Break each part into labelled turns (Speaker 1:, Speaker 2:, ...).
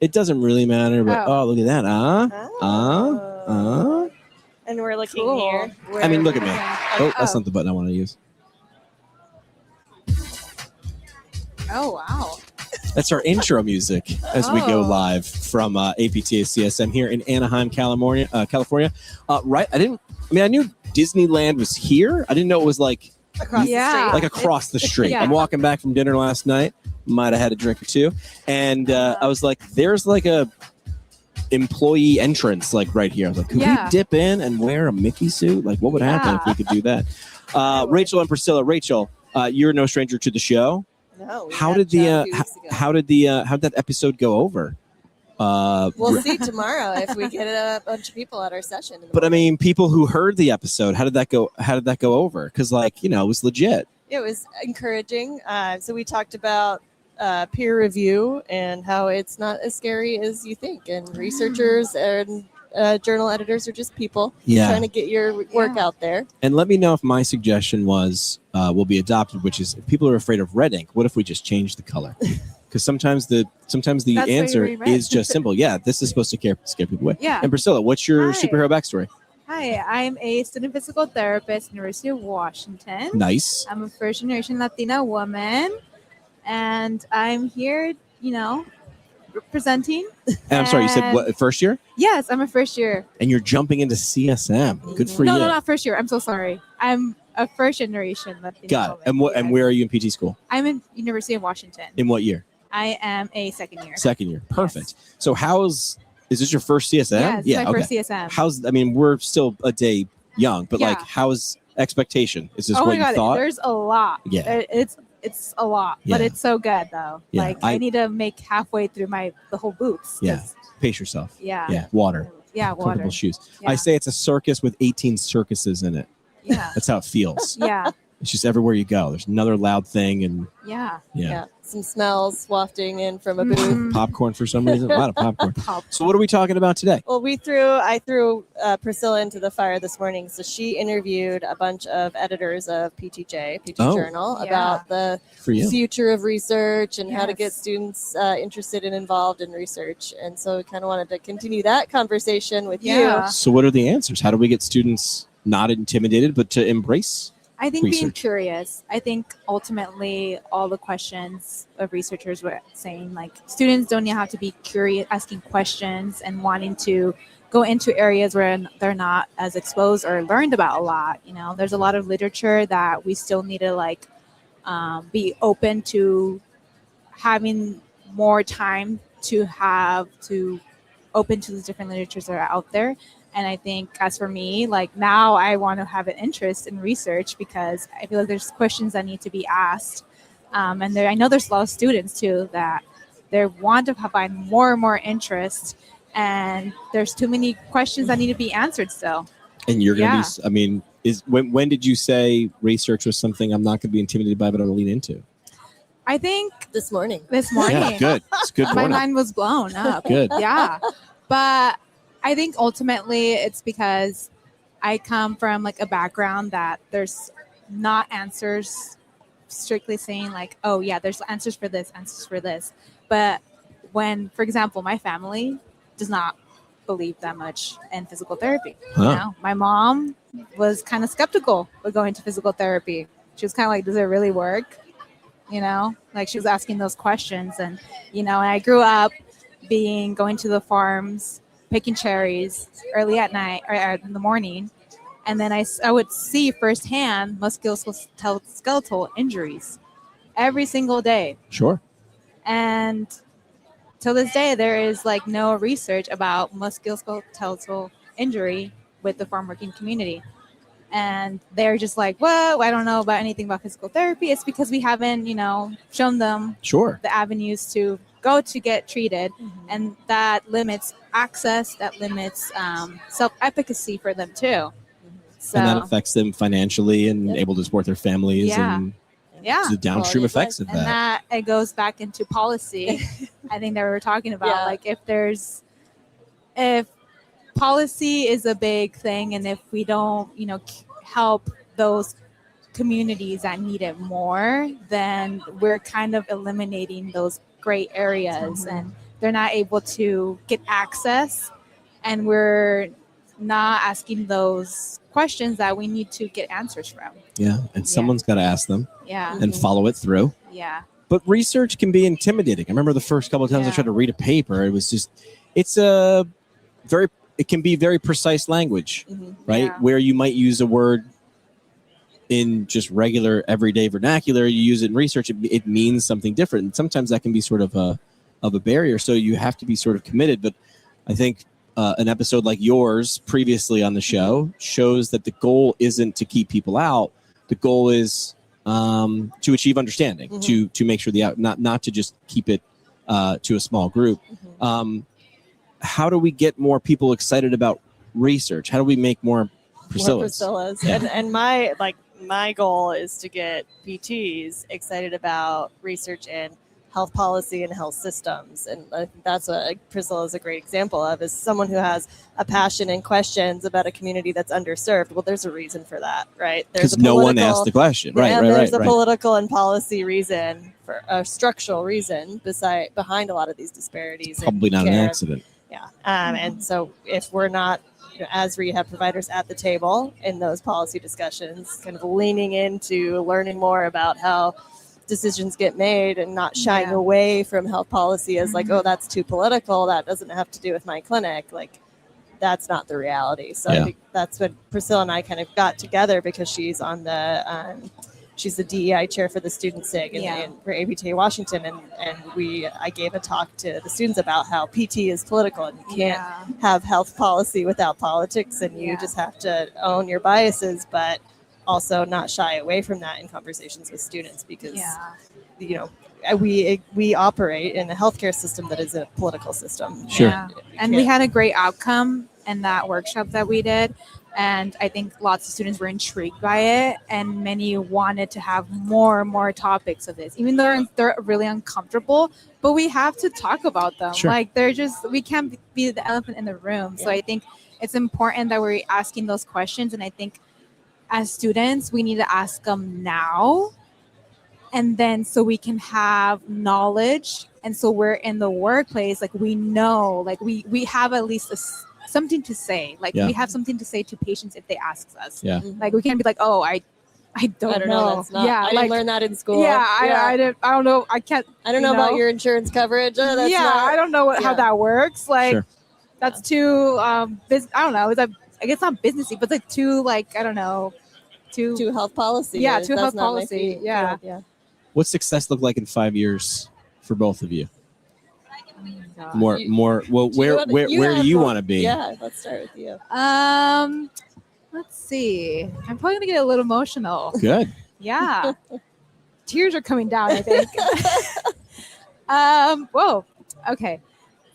Speaker 1: It doesn't really matter, but look at that.
Speaker 2: And we're looking
Speaker 3: Cool.
Speaker 2: here.
Speaker 1: I mean, look at me. Oh, that's not the button I want to use.
Speaker 3: Oh, wow.
Speaker 1: That's our intro music as we go live from APTA CSM here in Anaheim, California. Right? I knew Disneyland was here. I didn't know it was like
Speaker 2: across the street.
Speaker 1: Like across the street.
Speaker 3: Yeah.
Speaker 1: I'm walking back from dinner last night. Might have had a drink or two. And I was like, there's like a employee entrance like right here. I was like, could we dip in and wear a Mickey suit? Like, what would happen if we could do that? Rachel and Priscilla. Rachel, you're no stranger to the show.
Speaker 2: No.
Speaker 1: How did that episode go over?
Speaker 2: We'll see tomorrow if we get a bunch of people at our session.
Speaker 1: But I mean, people who heard the episode, how did that go over? Because it was legit.
Speaker 2: It was encouraging. So we talked about peer review and how it's not as scary as you think. And researchers and journal editors are just people trying to get your work out there.
Speaker 1: And let me know if my suggestion will be adopted, which is if people are afraid of red ink, what if we just change the color? Because sometimes the answer is just simple. Yeah, this is supposed to scare people away.
Speaker 3: Yeah.
Speaker 1: And Priscilla, what's your superhero backstory?
Speaker 3: Hi, I'm a student physical therapist, University of Washington.
Speaker 1: Nice.
Speaker 3: I'm a first generation Latina woman, and I'm here, representing.
Speaker 1: And I'm sorry, you said what, first year?
Speaker 3: Yes, I'm a first year.
Speaker 1: And you're jumping into CSM. Good for you.
Speaker 3: No, not first year. I'm so sorry. I'm a first generation Latina
Speaker 1: Got it.
Speaker 3: woman.
Speaker 1: And where are you in PT school?
Speaker 3: I'm in University of Washington.
Speaker 1: In what year?
Speaker 3: I am a second year.
Speaker 1: Second year. Perfect. Yes. So is this your first CSM?
Speaker 3: Yeah, my first CSM.
Speaker 1: We're still a day young, but how's expectation? Is this what you thought?
Speaker 3: There's a lot.
Speaker 1: Yeah.
Speaker 3: It's a lot, but it's so good though. Yeah. I need to make halfway through the whole boots.
Speaker 1: Yeah. Pace yourself.
Speaker 3: Yeah.
Speaker 1: Yeah. Water.
Speaker 3: Yeah. Water.
Speaker 1: Comfortable shoes.
Speaker 3: Yeah.
Speaker 1: I say it's a circus with 18 circuses in it.
Speaker 3: Yeah.
Speaker 1: That's how it feels.
Speaker 3: Yeah.
Speaker 1: It's just everywhere you go. There's another loud thing and
Speaker 3: yeah.
Speaker 2: Some smells wafting in from a booth.
Speaker 1: Popcorn for some reason. A lot of popcorn. So what are we talking about today?
Speaker 2: Well, I threw Priscilla into the fire this morning. So she interviewed a bunch of editors of PTJ, PT Journal, about the future of research and how to get students interested and involved in research. And so we kind of wanted to continue that conversation with you.
Speaker 1: So what are the answers? How do we get students not intimidated, but to embrace
Speaker 3: I think
Speaker 1: research?
Speaker 3: Being curious. I think ultimately all the questions of researchers were saying students don't have to be curious, asking questions and wanting to go into areas where they're not as exposed or learned about a lot. There's a lot of literature that we still need to be open to having more time to open to the different literatures that are out there. And I think as for me, now I want to have an interest in research because I feel like there's questions that need to be asked. And I know there's a lot of students too that they want to find more and more interest, and there's too many questions that need to be answered still.
Speaker 1: And you're going to be, when did you say research was something I'm not going to be intimidated by, but I'm going to lean into?
Speaker 2: I think this morning.
Speaker 1: Yeah, good. It's good morning.
Speaker 3: My mind was blown up.
Speaker 1: Good.
Speaker 3: Yeah. But I think ultimately it's because I come from a background that there's not answers strictly saying there's answers for this. But when, for example, my family does not believe that much in physical therapy. My mom was kind of skeptical of going to physical therapy. She was kind of like, does it really work? She was asking those questions. And, and I grew up going to the farms, picking cherries early at night or in the morning. And then I would see firsthand musculoskeletal injuries every single day.
Speaker 1: Sure.
Speaker 3: And to this day, there is no research about musculoskeletal injury with the farm working community. And they're just whoa, I don't know about anything about physical therapy. It's because we haven't, shown them the avenues to go to get treated. Mm-hmm. And that limits access, that limits self-efficacy for them too. Mm-hmm. So,
Speaker 1: and that affects them financially and able to support their families and the downstream effects of that.
Speaker 3: And that it goes back into policy. I think that we were talking about if policy is a big thing, and if we don't, help those communities that need it more, then we're kind of eliminating those gray areas. Mm-hmm. And they're not able to get access, and we're not asking those questions that we need to get answers from.
Speaker 1: Yeah, and someone's got to ask them.
Speaker 3: Yeah.
Speaker 1: And follow it through.
Speaker 3: Yeah.
Speaker 1: But research can be intimidating. I remember the first couple of times I tried to read a paper. It was just, it can be very precise language, right?
Speaker 3: Yeah.
Speaker 1: Where you might use a word in just regular everyday vernacular, you use it in research, it means something different. And sometimes that can be sort of a barrier. So you have to be sort of committed. But I think an episode like yours previously on the show shows that the goal isn't to keep people out. The goal is to achieve understanding, to make sure not to just keep it to a small group. How do we get more people excited about research? How do we make more Priscillas?
Speaker 2: Yeah. And my goal is to get PTs excited about research in health policy and health systems. And I think that's what Priscilla is a great example of, is someone who has a passion and questions about a community that's underserved. Well, there's a reason for that, right?
Speaker 1: Because no one asked the question.
Speaker 2: There's a political and policy reason, for a structural reason behind a lot of these disparities.
Speaker 1: Probably not an accident.
Speaker 2: Yeah. And so if we're not, as rehab providers at the table in those policy discussions, kind of leaning into learning more about how decisions get made and not shying away from health policy as like, oh, that's too political, that doesn't have to do with my clinic. Like, that's not the reality. So I think that's what Priscilla and I kind of got together, because she's on she's the DEI chair for the student SIG for APTA Washington. And I gave a talk to the students about how PT is political, and you can't have health policy without politics, and you just have to own your biases, but also not shy away from that in conversations with students, because we operate in a healthcare system that is a political system.
Speaker 1: Sure.
Speaker 3: And we had a great outcome in that workshop that we did. And I think lots of students were intrigued by it, and many wanted to have more and more topics of this, even though they're really uncomfortable, but we have to talk about them.
Speaker 1: Sure.
Speaker 3: Like, we can't be the elephant in the room. So I think it's important that we're asking those questions. And I think as students, we need to ask them now, and then so we can have knowledge. And so we're in the workplace, like, we know, like we have at least something to say. Like, we have something to say to patients if they ask us. Yeah. Like, we can't be like, oh, I don't know.
Speaker 2: That's not, I didn't learn that in school.
Speaker 3: I don't know. I don't
Speaker 2: know about your insurance coverage.
Speaker 3: I don't know how that works. Like, that's too I don't know. I guess not businessy, but like too, like, I don't know, too
Speaker 2: health policy.
Speaker 3: Yeah, too health policy. Yeah.
Speaker 1: What's success look like in 5 years for both of you? More. Well, where do you want to be?
Speaker 2: Yeah, let's start with you.
Speaker 3: Let's see. I'm probably gonna get a little emotional.
Speaker 1: Good.
Speaker 3: Yeah. Tears are coming down, I think. Whoa. Okay.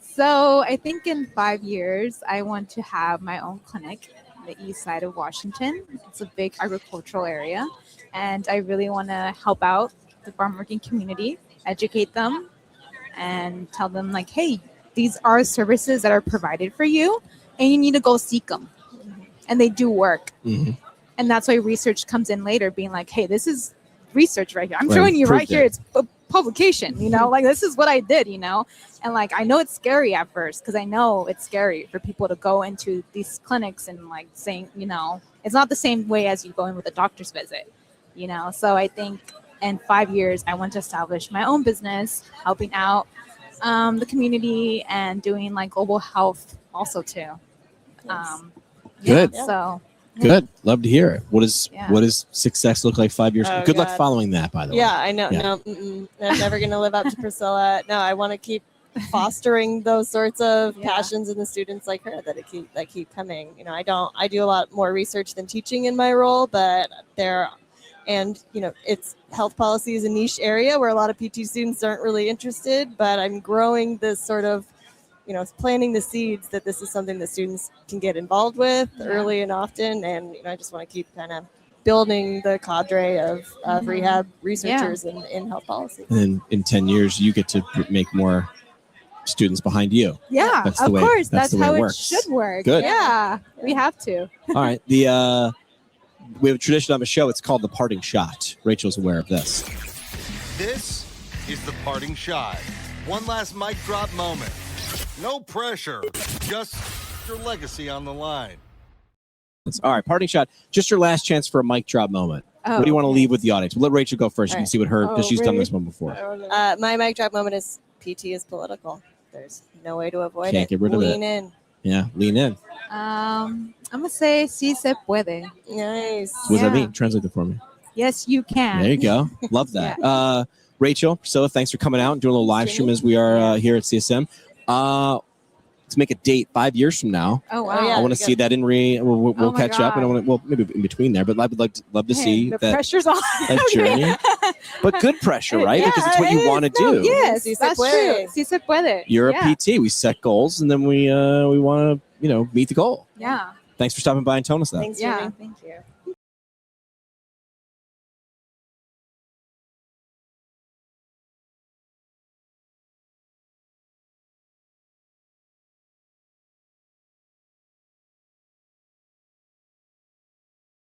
Speaker 3: So I think in 5 years, I want to have my own clinic in the east side of Washington. It's a big agricultural area, and I really want to help out the farm working community, educate them, and tell them, like, hey, these are services that are provided for you, and you need to go seek them. And they do work. And that's why research comes in later, being like, hey, this is research right here. I'm showing you right here. It's a publication, like, this is what I did, and like, I know it's scary at first, because I know it's scary for people to go into these clinics and like saying, it's not the same way as you go in with a doctor's visit, so I think in 5 years, I want to establish my own business, helping out the community and doing like global health also too.
Speaker 1: Good.
Speaker 3: So
Speaker 1: good. Love to hear it. What does success look like 5 years? Good luck following that, by the way.
Speaker 2: Yeah, I know. No, I'm never going to live up to Priscilla. No, I want to keep fostering those sorts of passions in the students like her that keep coming. I do a lot more research than teaching in my role, but it's health policy is a niche area where a lot of PT students aren't really interested, but I'm growing this sort of, planting the seeds that this is something that students can get involved with early and often. And, I just want to keep kind of building the cadre of rehab researchers in health policy.
Speaker 1: And then in 10 years, you get to make more students behind you.
Speaker 3: Yeah,
Speaker 1: that's
Speaker 3: of course. That's how it
Speaker 1: works.
Speaker 3: should work.
Speaker 1: Good.
Speaker 3: Yeah, we have to.
Speaker 1: All right. We have a tradition on the show. It's called the parting shot. Rachel's aware of this.
Speaker 4: This is the parting shot. One last mic drop moment. No pressure. Just your legacy on the line.
Speaker 1: All right, parting shot. Just your last chance for a mic drop moment.
Speaker 3: Oh,
Speaker 1: What do you want to leave with the audience? We'll let Rachel go first. You can
Speaker 2: Right.
Speaker 1: see what her, because she's done this one before.
Speaker 2: My mic drop moment is PT is political. There's no way to avoid
Speaker 1: Can't
Speaker 2: it.
Speaker 1: get rid of it.
Speaker 2: Lean in.
Speaker 1: Yeah, lean in.
Speaker 3: I'm gonna say sí se puede.
Speaker 2: Nice.
Speaker 1: What does that
Speaker 3: Yeah.
Speaker 1: mean? Translate that for me.
Speaker 3: Yes, you can.
Speaker 1: There you go. Love that. Rachel, Priscilla, thanks for coming out and doing a little live stream as we are here at CSM. Let's make a date 5 years from now.
Speaker 3: Oh wow.
Speaker 2: Oh, yeah.
Speaker 1: I want to see that in we'll
Speaker 3: Oh my
Speaker 1: catch up, and I
Speaker 3: God.
Speaker 1: want to, maybe in between there, but I would love to see
Speaker 3: the
Speaker 1: that
Speaker 3: pressure's on.
Speaker 1: journey. But good pressure, right?
Speaker 3: Yeah,
Speaker 1: because it's what you
Speaker 3: it
Speaker 1: want to
Speaker 3: is. No,
Speaker 1: do.
Speaker 3: yes,
Speaker 2: Sí se
Speaker 3: that's
Speaker 2: puede.
Speaker 3: true. Sí se puede.
Speaker 1: You're
Speaker 3: Yeah.
Speaker 1: a PT. We set goals, and then we want to meet the goal.
Speaker 3: Yeah.
Speaker 1: Thanks for stopping by and telling us that.
Speaker 2: Thanks,
Speaker 3: Yeah.
Speaker 2: Jimmy.
Speaker 3: Thank you.